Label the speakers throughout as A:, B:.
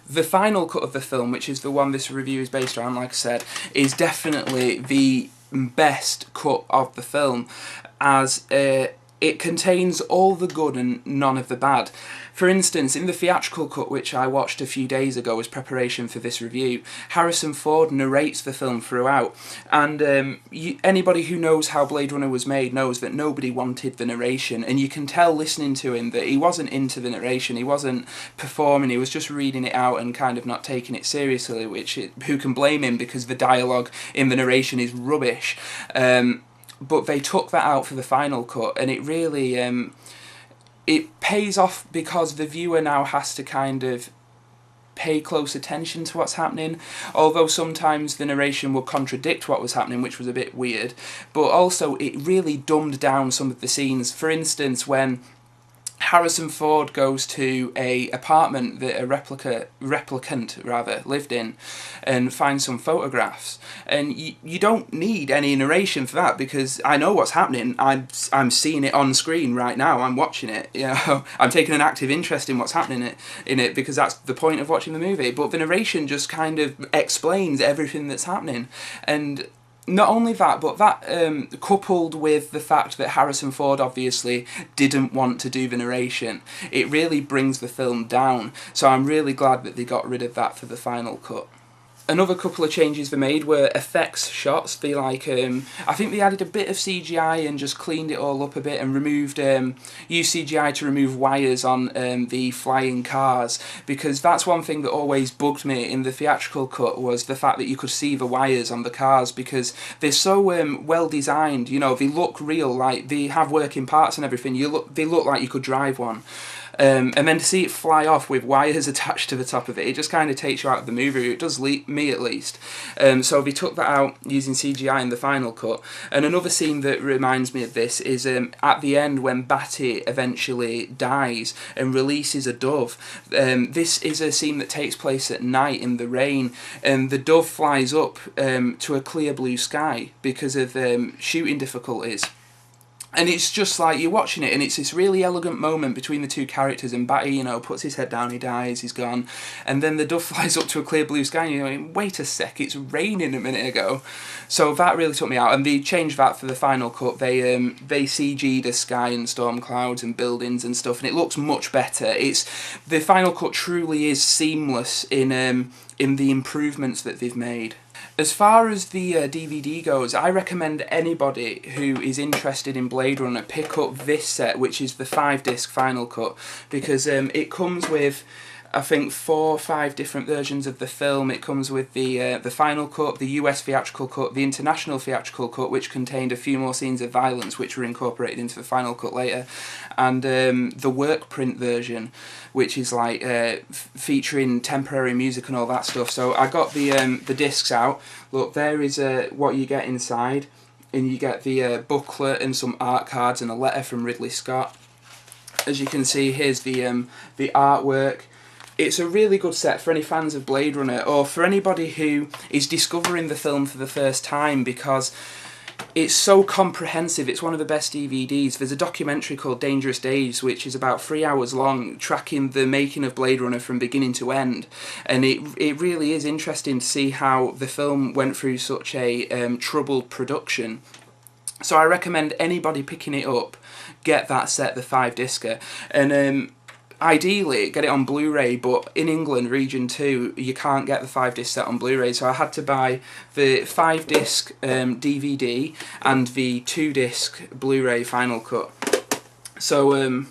A: The final cut of the film, which is the one this review is based around, like I said, is definitely the best cut of the film, as it contains all the good and none of the bad. For instance, in the theatrical cut, which I watched a few days ago as preparation for this review, Harrison Ford narrates the film throughout, and anybody who knows how Blade Runner was made knows that nobody wanted the narration, and you can tell listening to him that he wasn't into the narration, he wasn't performing, he was just reading it out and kind of not taking it seriously, who can blame him, because the dialogue in the narration is rubbish. But they took that out for the final cut, and it really it pays off, because the viewer now has to kind of pay close attention to what's happening, although sometimes the narration will contradict what was happening, which was a bit weird. But also it really dumbed down some of the scenes. For instance, when Harrison Ford goes to a apartment that a replicant lived in, and finds some photographs, and you don't need any narration for that, because I know what's happening. I'm seeing it on screen right now. I'm watching it. You know, I'm taking an active interest in what's happening in it, because that's the point of watching the movie. But the narration just kind of explains everything that's happening, and not only that, but that coupled with the fact that Harrison Ford obviously didn't want to do the narration, it really brings the film down. So I'm really glad that they got rid of that for the final cut. Another couple of changes they made were effects shots. They I think they added a bit of CGI and just cleaned it all up a bit, and removed used CGI to remove wires on the flying cars, because that's one thing that always bugged me in the theatrical cut, was the fact that you could see the wires on the cars, because they're so well designed. You know, they look real, like they have working parts and everything. They look like you could drive one. And then to see it fly off with wires attached to the top of it, it just kind of takes you out of the movie. It does, me at least. So they took that out using CGI in the final cut. And another scene that reminds me of this is at the end, when Batty eventually dies and releases a dove. This is a scene that takes place at night in the rain, and the dove flies up to a clear blue sky because of shooting difficulties. And it's just like, you're watching it, and it's this really elegant moment between the two characters, and Batty, you know, puts his head down, he dies, he's gone, and then the dove flies up to a clear blue sky, and you're going, wait a sec, it's raining a minute ago. So that really took me out, and they changed that for the final cut. They CG'd a sky and storm clouds and buildings and stuff, and it looks much better. The final cut truly is seamless in the improvements that they've made. As far as the DVD goes, I recommend anybody who is interested in Blade Runner pick up this set, which is the 5-disc final cut, because it comes with, I think, 4 or 5 different versions of the film. It comes with the final cut, the US theatrical cut, the international theatrical cut, which contained a few more scenes of violence, which were incorporated into the final cut later, and the work print version, which is like featuring temporary music and all that stuff. So I got the discs out. Look, there is what you get inside, and you get the booklet and some art cards and a letter from Ridley Scott. As you can see, here's the artwork. It's a really good set for any fans of Blade Runner, or for anybody who is discovering the film for the first time, because it's so comprehensive. It's one of the best DVDs. There's a documentary called Dangerous Days, which is about 3 hours long, tracking the making of Blade Runner from beginning to end. And it really is interesting to see how the film went through such a troubled production. So I recommend anybody picking it up, get that set, the 5-discer. And ideally get it on Blu-ray, but in England, region 2, you can't get the 5-disc set on Blu-ray, so I had to buy the 5-disc DVD and the 2-disc Blu-ray final cut. So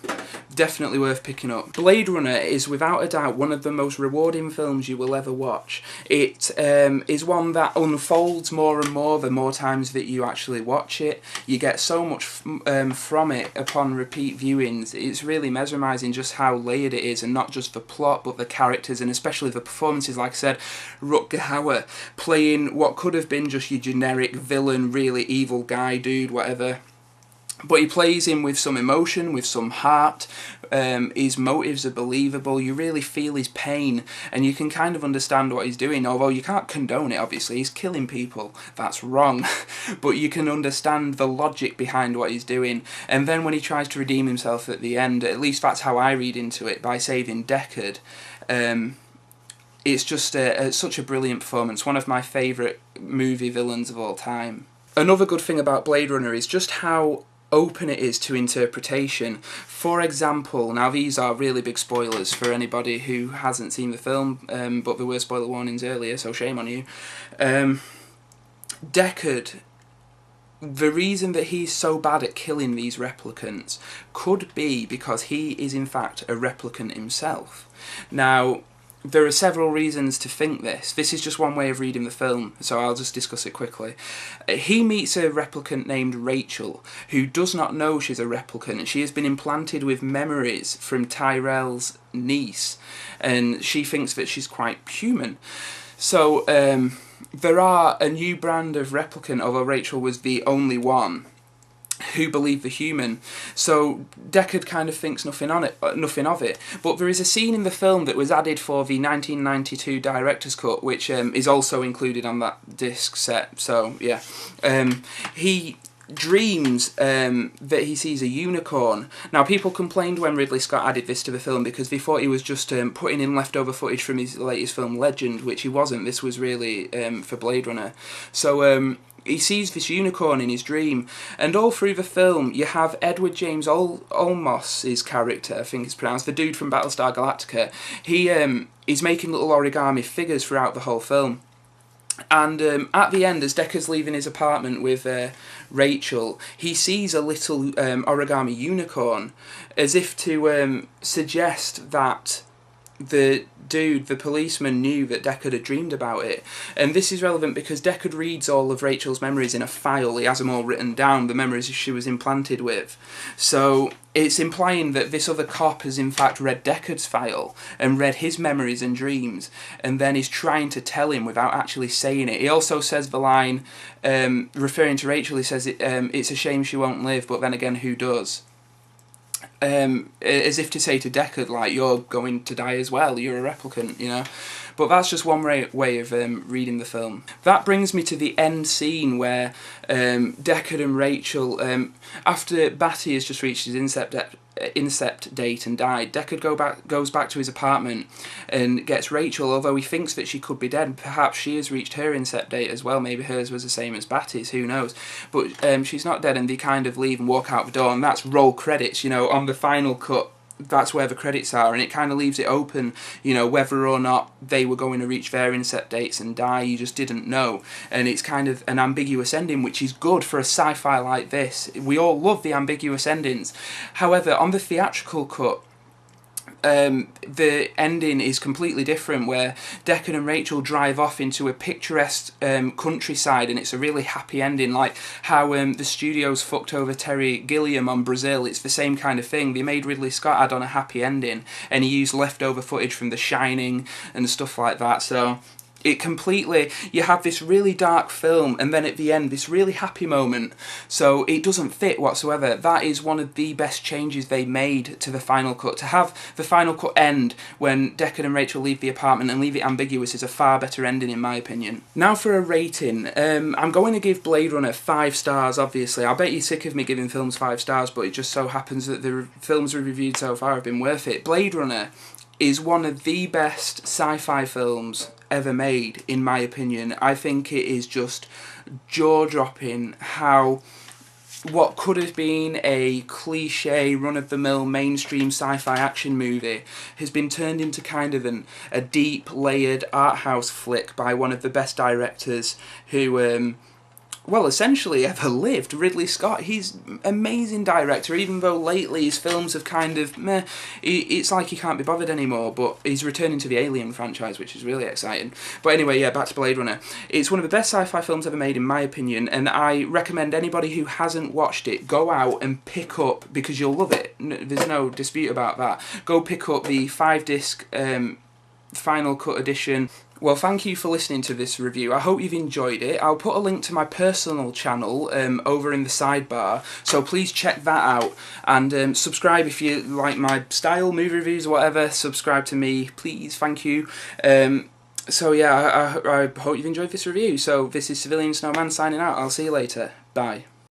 A: definitely worth picking up. Blade Runner is without a doubt one of the most rewarding films you will ever watch. It is one that unfolds more and more the more times that you actually watch it. You get so much from it upon repeat viewings. It's really mesmerising just how layered it is, and not just the plot but the characters, and especially the performances. Like I said, Rutger Hauer playing what could have been just your generic villain, really evil guy, dude, whatever. But he plays him with some emotion, with some heart. His motives are believable. You really feel his pain, and you can kind of understand what he's doing, although you can't condone it, obviously. He's killing people. That's wrong. But you can understand the logic behind what he's doing. And then when he tries to redeem himself at the end, at least that's how I read into it, by saving Deckard, it's just such a brilliant performance, one of my favourite movie villains of all time. Another good thing about Blade Runner is just how open it is to interpretation. For example, now these are really big spoilers for anybody who hasn't seen the film, but there were spoiler warnings earlier, so shame on you. Deckard, the reason that he's so bad at killing these replicants could be because he is in fact a replicant himself. Now, there are several reasons to think this. This is just one way of reading the film, so I'll just discuss it quickly. He meets a replicant named Rachel, who does not know she's a replicant, and she has been implanted with memories from Tyrell's niece, and she thinks that she's quite human. So, there are a new brand of replicant, although Rachel was the only one who believed the human. So Deckard kind of thinks nothing of it. But there is a scene in the film that was added for the 1992 director's cut, which is also included on that disc set. So yeah, he dreams that he sees a unicorn. Now, people complained when Ridley Scott added this to the film because they thought he was just putting in leftover footage from his latest film Legend, which he wasn't. This was really for Blade Runner. So he sees this unicorn in his dream, and all through the film you have Edward James Olmos's character, I think it's pronounced, the dude from Battlestar Galactica. He's making little origami figures throughout the whole film. And at the end, as Deckard's leaving his apartment with Rachel, he sees a little origami unicorn, as if to suggest that the dude, the policeman, knew that Deckard had dreamed about it. And this is relevant because Deckard reads all of Rachel's memories in a file. He has them all written down, the memories she was implanted with. So it's implying that this other cop has in fact read Deckard's file and read his memories and dreams, and then is trying to tell him without actually saying it. He also says the line, referring to Rachel, he says, it's a shame she won't live, but then again, who does? As if to say to Deckard, like, you're going to die as well, you're a replicant, you know. But that's just one way of reading the film. That brings me to the end scene where Deckard and Rachel, after Batty has just reached his incept date and died, Deckard goes back to his apartment and gets Rachel, although he thinks that she could be dead. Perhaps she has reached her incept date as well. Maybe hers was the same as Batty's, who knows. But she's not dead, and they kind of leave and walk out the door, and that's roll credits, you know, on the final cut. That's where the credits are, and it kind of leaves it open, you know, whether or not they were going to reach their incept dates and die. You just didn't know, and it's kind of an ambiguous ending, which is good for a sci-fi like this. We all love the ambiguous endings. However, on the theatrical cut, the ending is completely different, where Deckard and Rachel drive off into a picturesque countryside, and it's a really happy ending, like how the studios fucked over Terry Gilliam on Brazil. It's the same kind of thing. They made Ridley Scott add on a happy ending, and he used leftover footage from The Shining and stuff like that. So it completely, you have this really dark film, and then at the end, this really happy moment. So it doesn't fit whatsoever. That is one of the best changes they made to the final cut. To have the final cut end when Deckard and Rachel leave the apartment and leave it ambiguous is a far better ending, in my opinion. Now for a rating. I'm going to give Blade Runner 5 stars, obviously. I bet you're sick of me giving films 5 stars, but it just so happens that the films we've reviewed so far have been worth it. Blade Runner is one of the best sci-fi films ever made, in my opinion. I think it is just jaw-dropping how what could have been a cliche, run-of-the-mill, mainstream sci-fi action movie has been turned into kind of a deep, layered art house flick by one of the best directors who well, essentially ever lived. Ridley Scott, he's an amazing director, even though lately his films have kind of meh. It's like he can't be bothered anymore, but he's returning to the Alien franchise, which is really exciting. But anyway, yeah, back to Blade Runner. It's one of the best sci-fi films ever made, in my opinion, and I recommend anybody who hasn't watched it, go out and pick up, because you'll love it. There's no dispute about that. Go pick up the 5-disc Final Cut edition. Well, thank you for listening to this review. I hope you've enjoyed it. I'll put a link to my personal channel over in the sidebar, so please check that out. And subscribe if you like my style, movie reviews, whatever. Subscribe to me, please. Thank you. So yeah, I hope you've enjoyed this review. So this is CivilianSnowman signing out. I'll see you later. Bye.